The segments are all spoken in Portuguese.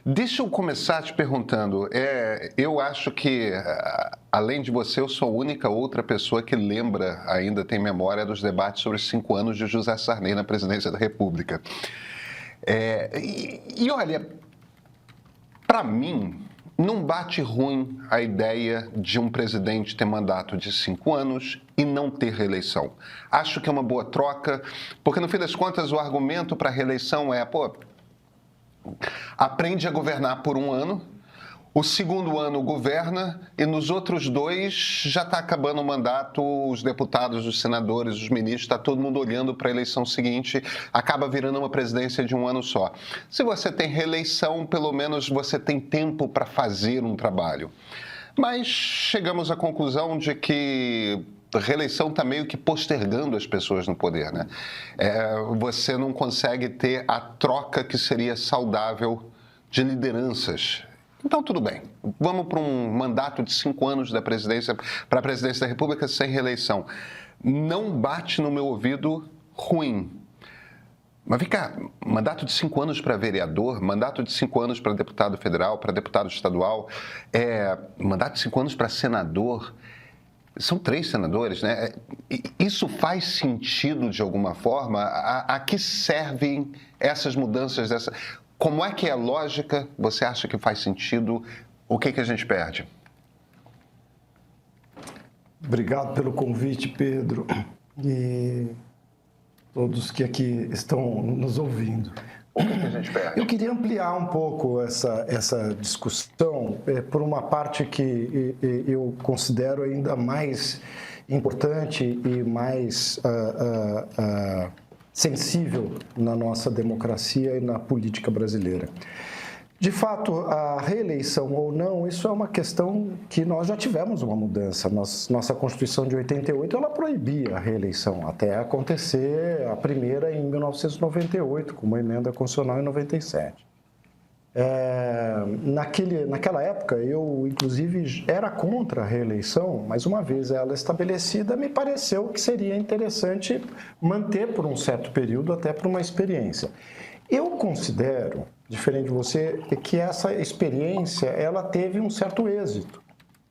Deixa eu começar te perguntando. Eu acho que, além de você, eu sou a única outra pessoa que lembra, ainda tem memória dos debates sobre os 5 anos de José Sarney na presidência da República. Olha, para mim, não bate ruim a ideia de um presidente ter mandato de 5 anos e não ter reeleição. Acho que é uma boa troca, porque no fim das contas o argumento para a reeleição é, aprende a governar por 1 ano, o segundo ano governa e nos outros 2 já está acabando o mandato, os deputados, os senadores, os ministros, está todo mundo olhando para a eleição seguinte, acaba virando uma presidência de 1 ano só. Se você tem reeleição, pelo menos você tem tempo para fazer um trabalho. Mas chegamos à conclusão de que a reeleição está meio que postergando as pessoas no poder, né? Você não consegue ter a troca que seria saudável de lideranças. Então, tudo bem. Vamos para um mandato de 5 anos da presidência, para a presidência da República sem reeleição. Não bate no meu ouvido ruim. Mas vem cá, mandato de 5 anos para vereador, mandato de 5 anos para deputado federal, para deputado estadual, mandato de 5 anos para senador. São 3 senadores, né? Isso faz sentido de alguma forma? A que servem essas mudanças? Como é que é a lógica? Você acha que faz sentido? O que a gente perde? Obrigado pelo convite, Pedro, e todos que aqui estão nos ouvindo. O que a gente perde? Eu queria ampliar um pouco essa discussão por uma parte que eu considero ainda mais importante e mais sensível na nossa democracia e na política brasileira. De fato, a reeleição ou não, isso é uma questão que nós já tivemos uma mudança. Nossa Constituição de 88, ela proibia a reeleição, até acontecer a primeira em 1998, com uma emenda constitucional em 97. Naquela época, eu, inclusive, era contra a reeleição, mas uma vez ela estabelecida, me pareceu que seria interessante manter por um certo período, até por uma experiência. Eu considero, diferente de você, que essa experiência ela teve um certo êxito.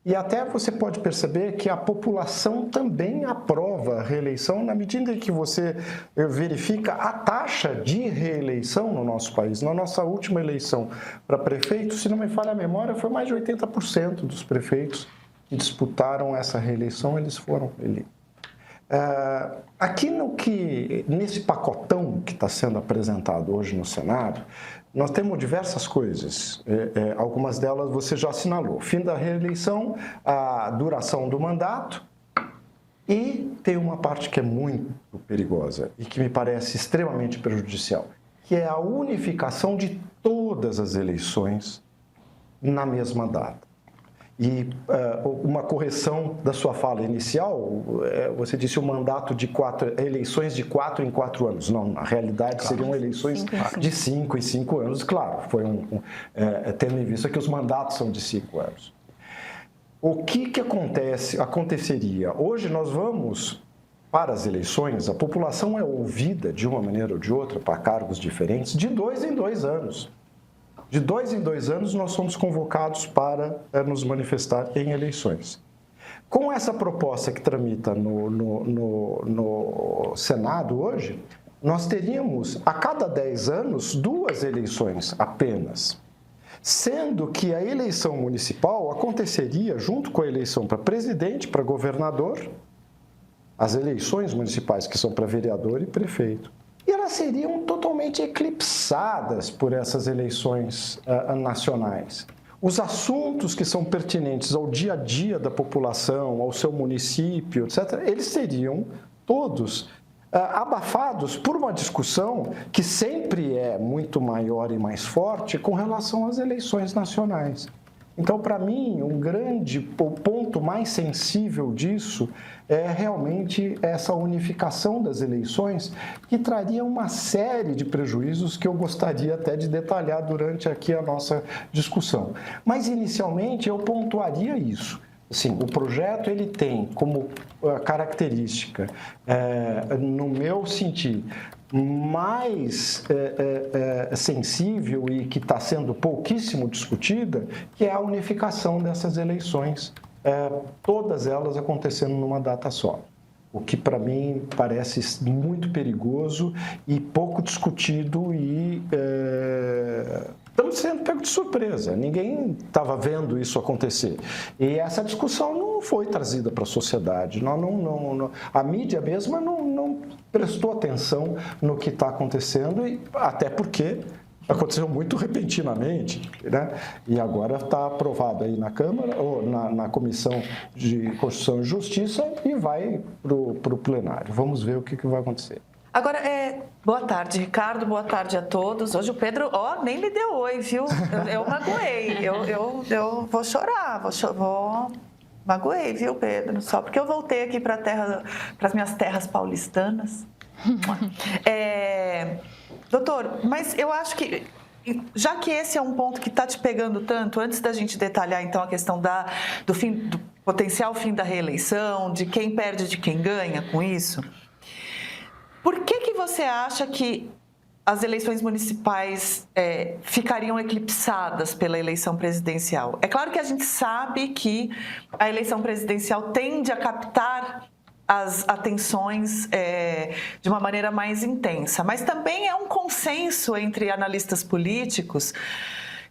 E até você pode perceber que a população também aprova a reeleição na medida em que você verifica a taxa de reeleição no nosso país. Na nossa última eleição para prefeito, se não me falha a memória, foi mais de 80% dos prefeitos que disputaram essa reeleição, eles foram eleitos. Nesse pacotão que está sendo apresentado hoje no Senado, nós temos diversas coisas, algumas delas você já assinalou. Fim da reeleição, a duração do mandato e tem uma parte que é muito perigosa e que me parece extremamente prejudicial, que é a unificação de todas as eleições na mesma data. E uma correção da sua fala inicial, você disse o mandato de eleições de 4 em 4 anos. Não, na realidade seriam eleições de 5 em 5 anos. Claro, foi tendo em vista que os mandatos são de 5 anos. O que aconteceria? Hoje nós vamos para as eleições, a população é ouvida de uma maneira ou de outra para cargos diferentes de 2 em 2 anos. De 2 em 2 anos, nós somos convocados para nos manifestar em eleições. Com essa proposta que tramita no Senado hoje, nós teríamos, a cada 10 anos, 2 eleições apenas. Sendo que a eleição municipal aconteceria junto com a eleição para presidente, para governador, as eleições municipais que são para vereador e prefeito. E elas seriam totalmente eclipsadas por essas eleições nacionais. Os assuntos que são pertinentes ao dia a dia da população, ao seu município, etc., eles seriam todos abafados por uma discussão que sempre é muito maior e mais forte com relação às eleições nacionais. Então, para mim, o ponto mais sensível disso é realmente essa unificação das eleições, que traria uma série de prejuízos que eu gostaria até de detalhar durante aqui a nossa discussão. Mas, inicialmente, eu pontuaria isso. Assim, o projeto ele tem como característica, no meu sentir, mais sensível e que está sendo pouquíssimo discutida, que é a unificação dessas eleições, todas elas acontecendo numa data só. O que, para mim, parece muito perigoso e pouco discutido e estamos sendo pegos de surpresa. Ninguém estava vendo isso acontecer. E essa discussão não foi trazida para a sociedade. A mídia mesma não prestou atenção no que está acontecendo, e até porque aconteceu muito repentinamente, né? E agora está aprovado aí na Câmara, ou na Comissão de Constituição e Justiça, e vai para o plenário. Vamos ver o que vai acontecer. Agora, boa tarde, Ricardo, boa tarde a todos. Hoje o Pedro, nem lhe deu oi, viu? Eu magoei, eu vou chorar, magoei, viu, Pedro? Só porque eu voltei aqui para as minhas terras paulistanas. Doutor, mas eu acho que, já que esse é um ponto que está te pegando tanto, antes da gente detalhar então a questão do potencial fim da reeleição, de quem perde e de quem ganha com isso, por que você acha que as eleições municipais ficariam eclipsadas pela eleição presidencial? É claro que a gente sabe que a eleição presidencial tende a captar as atenções de uma maneira mais intensa, mas também é um consenso entre analistas políticos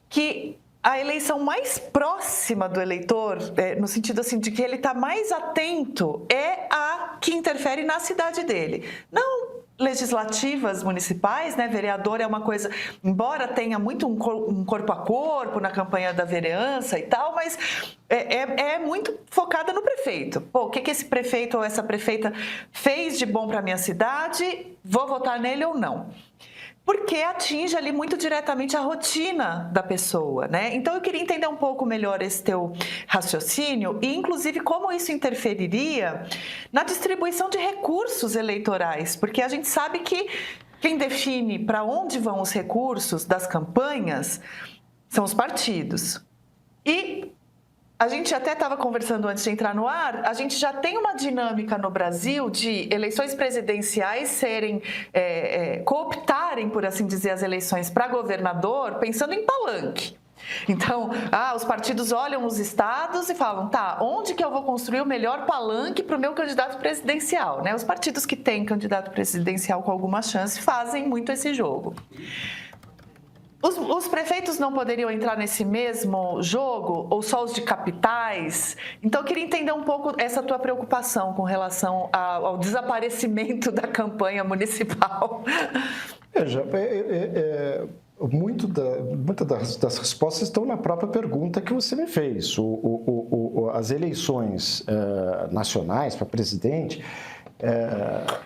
que a eleição mais próxima do eleitor, no sentido assim de que ele está mais atento, é a que interfere na cidade dele. Não legislativas municipais, né? Vereador é uma coisa, embora tenha muito um corpo a corpo na campanha da vereança e tal, mas é muito focada no prefeito. Pô, o que esse prefeito ou essa prefeita fez de bom para a minha cidade? Vou votar nele ou não? Porque atinge ali muito diretamente a rotina da pessoa, né? Então eu queria entender um pouco melhor esse teu raciocínio e, inclusive, como isso interferiria na distribuição de recursos eleitorais, porque a gente sabe que quem define para onde vão os recursos das campanhas são os partidos. E a gente até estava conversando antes de entrar no ar, a gente já tem uma dinâmica no Brasil de eleições presidenciais cooptarem, por assim dizer, as eleições para governador, pensando em palanque. Então, os partidos olham os estados e falam, tá, onde que eu vou construir o melhor palanque para o meu candidato presidencial? Né? Os partidos que têm candidato presidencial com alguma chance fazem muito esse jogo. Os prefeitos não poderiam entrar nesse mesmo jogo, ou só os de capitais? Então, eu queria entender um pouco essa tua preocupação com relação ao desaparecimento da campanha municipal. Veja, muitas das respostas estão na própria pergunta que você me fez. As eleições nacionais para presidente,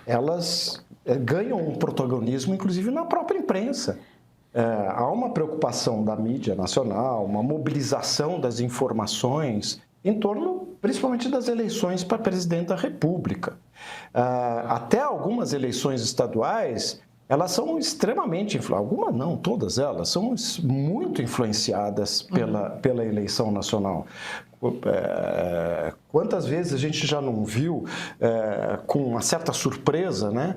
elas ganham um protagonismo, inclusive, na própria imprensa. Há uma preocupação da mídia nacional, uma mobilização das informações em torno, principalmente, das eleições para presidente da República. Até algumas eleições estaduais, elas são extremamente, algumas não, todas elas, são muito influenciadas pela eleição nacional. Quantas vezes a gente já não viu, com uma certa surpresa, né,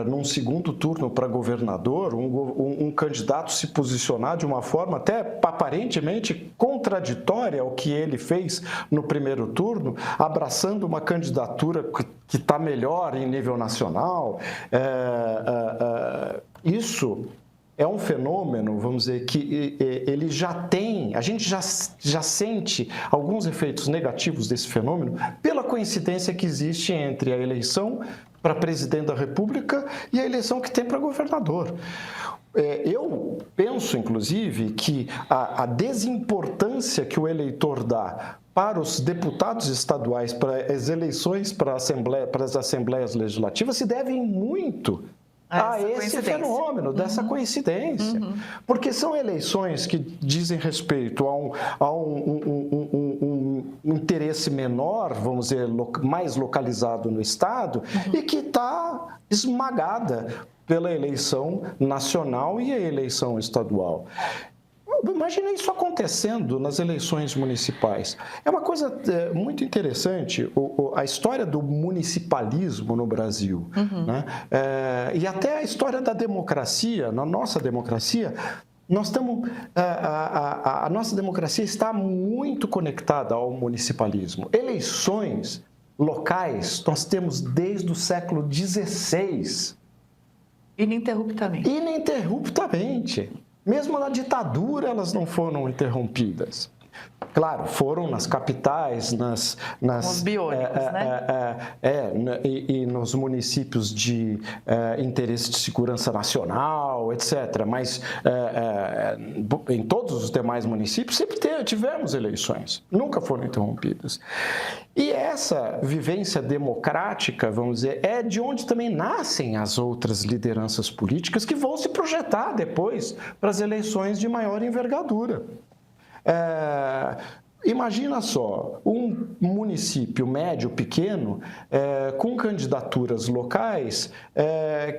num segundo turno para governador, um candidato se posicionar de uma forma até aparentemente contraditória ao que ele fez no primeiro turno, abraçando uma candidatura que está melhor em nível nacional. Isso é um fenômeno, vamos dizer, que ele já tem, a gente já sente alguns efeitos negativos desse fenômeno pela coincidência que existe entre a eleição para presidente da República e a eleição que tem para governador. Eu penso, inclusive, que a desimportância que o eleitor dá para os deputados estaduais, para as eleições para as assembleias legislativas, se devem muito a esse fenômeno, dessa coincidência. Porque são eleições que dizem respeito a um interesse menor, vamos dizer, mais localizado no Estado, e que está esmagada pela eleição nacional e a eleição estadual. Imagina isso acontecendo nas eleições municipais. É uma coisa muito interessante, a história do municipalismo no Brasil, né? E até a história da democracia, na nossa democracia. A nossa democracia está muito conectada ao municipalismo. Eleições locais nós temos desde o século XVI. Ininterruptamente. Ininterruptamente. Mesmo na ditadura elas não foram interrompidas. Claro, foram nas capitais, Os biônicos, né? E nos municípios de interesse de segurança nacional, etc. Mas em todos os demais municípios sempre tivemos eleições, nunca foram interrompidas. E essa vivência democrática, vamos dizer, é de onde também nascem as outras lideranças políticas que vão se projetar depois para as eleições de maior envergadura. Imagina só, um município médio, pequeno, com candidaturas locais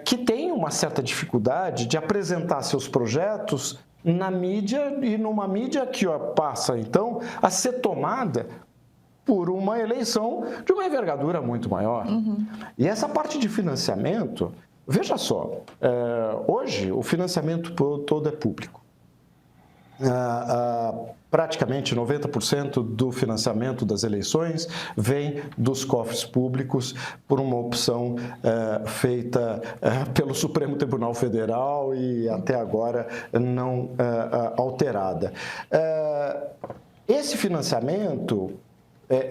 que tem uma certa dificuldade de apresentar seus projetos na mídia e numa mídia que passa, então, a ser tomada por uma eleição de uma envergadura muito maior. E essa parte de financiamento, veja só, hoje o financiamento todo é público. Praticamente 90% do financiamento das eleições vem dos cofres públicos por uma opção feita pelo Supremo Tribunal Federal e até agora não alterada. Esse financiamento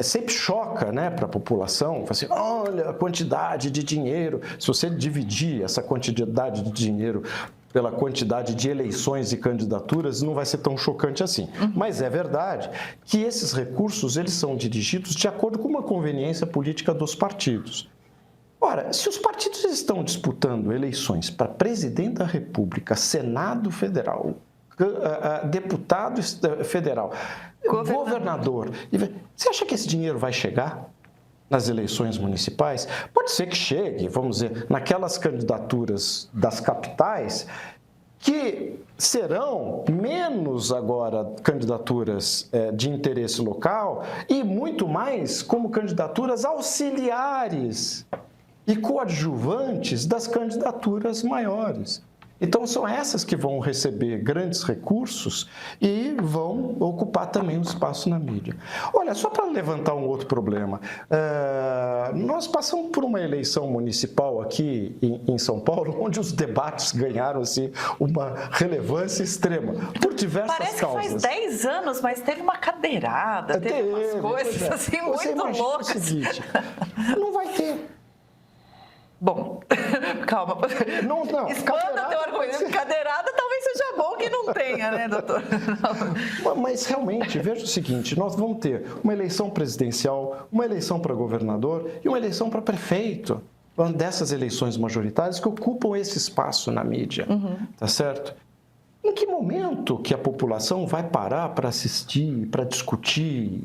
sempre choca, né, para a população, assim, olha a quantidade de dinheiro, se você dividir essa quantidade de dinheiro pela quantidade de eleições e candidaturas, não vai ser tão chocante assim. Mas é verdade que esses recursos eles são dirigidos de acordo com uma conveniência política dos partidos. Ora, se os partidos estão disputando eleições para presidente da República, Senado Federal, deputado federal, governador, você acha que esse dinheiro vai chegar nas eleições municipais? Pode ser que chegue, vamos dizer, naquelas candidaturas das capitais que serão menos agora candidaturas de interesse local e muito mais como candidaturas auxiliares e coadjuvantes das candidaturas maiores. Então, são essas que vão receber grandes recursos e vão ocupar também um espaço na mídia. Olha, só para levantar um outro problema, nós passamos por uma eleição municipal aqui em São Paulo, onde os debates ganharam assim, uma relevância extrema, por diversas causas. Parece que faz 10 anos, mas teve uma cadeirada, teve umas coisas assim muito loucas. O seguinte, não vai ter. Bom, calma. Não, expanda teu argumento. Cadeirada talvez seja bom que não tenha, né, doutor? Mas realmente, veja o seguinte, nós vamos ter uma eleição presidencial, uma eleição para governador e uma eleição para prefeito. Dessas eleições majoritárias que ocupam esse espaço na mídia, tá certo? Em que momento que a população vai parar para assistir, para discutir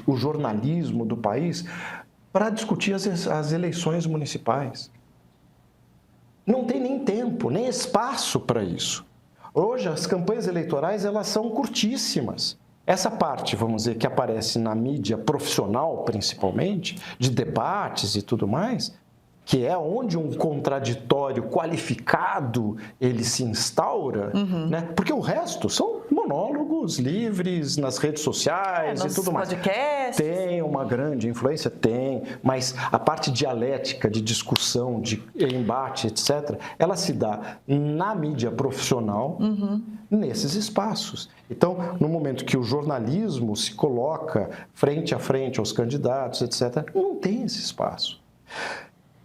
o jornalismo do país para discutir as eleições municipais? Não tem nem tempo, nem espaço para isso. Hoje, as campanhas eleitorais elas são curtíssimas. Essa parte, vamos dizer, que aparece na mídia profissional, principalmente, de debates e tudo mais, que é onde um contraditório qualificado ele se instaura, né? Porque o resto são monólogos livres nas redes sociais e tudo mais. Podcasts. Tem uma grande influência? Tem, mas a parte dialética de discussão, de embate, etc., ela se dá na mídia profissional, nesses espaços. Então, no momento que o jornalismo se coloca frente a frente aos candidatos, etc., não tem esse espaço.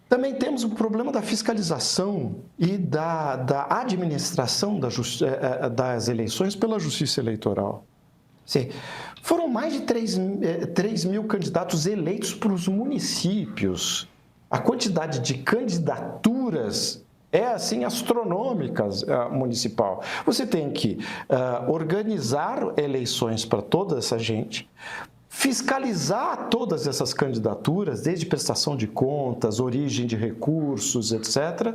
Também temos o problema da fiscalização e da administração das eleições pela Justiça Eleitoral. Sim, foram mais de 3 mil candidatos eleitos para os municípios. A quantidade de candidaturas é, assim, astronômica municipal. Você tem que organizar eleições para toda essa gente, fiscalizar todas essas candidaturas, desde prestação de contas, origem de recursos, etc.,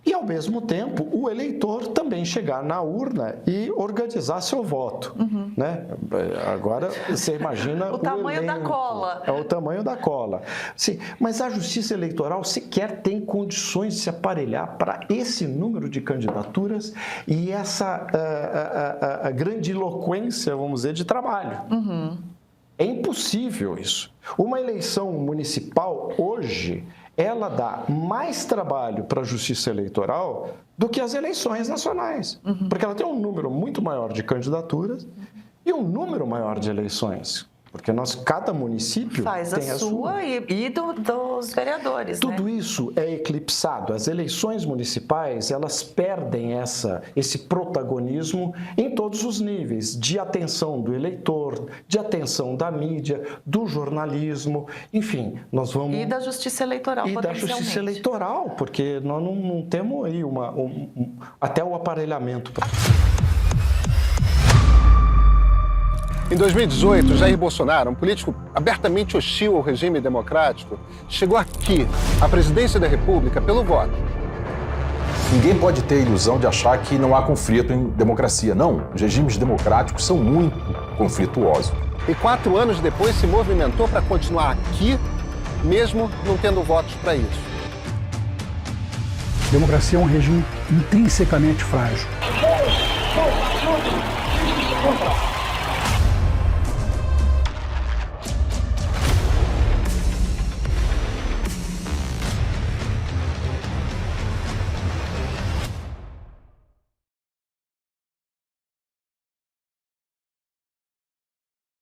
E, ao mesmo tempo, o eleitor também chegar na urna e organizar seu voto. Né? Agora, você imagina o tamanho da cola. É o tamanho da cola. Sim, mas a Justiça Eleitoral sequer tem condições de se aparelhar para esse número de candidaturas e essa a grandiloquência, vamos dizer, de trabalho. É impossível isso. Uma eleição municipal, hoje, ela dá mais trabalho para a Justiça Eleitoral do que as eleições nacionais. Porque ela tem um número muito maior de candidaturas e um número maior de eleições. Porque cada município faz tem a sua e dos vereadores. Tudo né? isso é eclipsado. As eleições municipais, elas perdem esse protagonismo em todos os níveis, de atenção do eleitor, de atenção da mídia, do jornalismo, enfim, nós vamos... E da Justiça Eleitoral, E da potencialmente. Justiça Eleitoral, porque nós não temos aí até o aparelhamento para... Em 2018, Jair Bolsonaro, um político abertamente hostil ao regime democrático, chegou aqui, à presidência da República, pelo voto. Ninguém pode ter a ilusão de achar que não há conflito em democracia. Não, os regimes democráticos são muito conflituosos. E 4 anos depois se movimentou para continuar aqui, mesmo não tendo votos para isso. Democracia é um regime intrinsecamente frágil.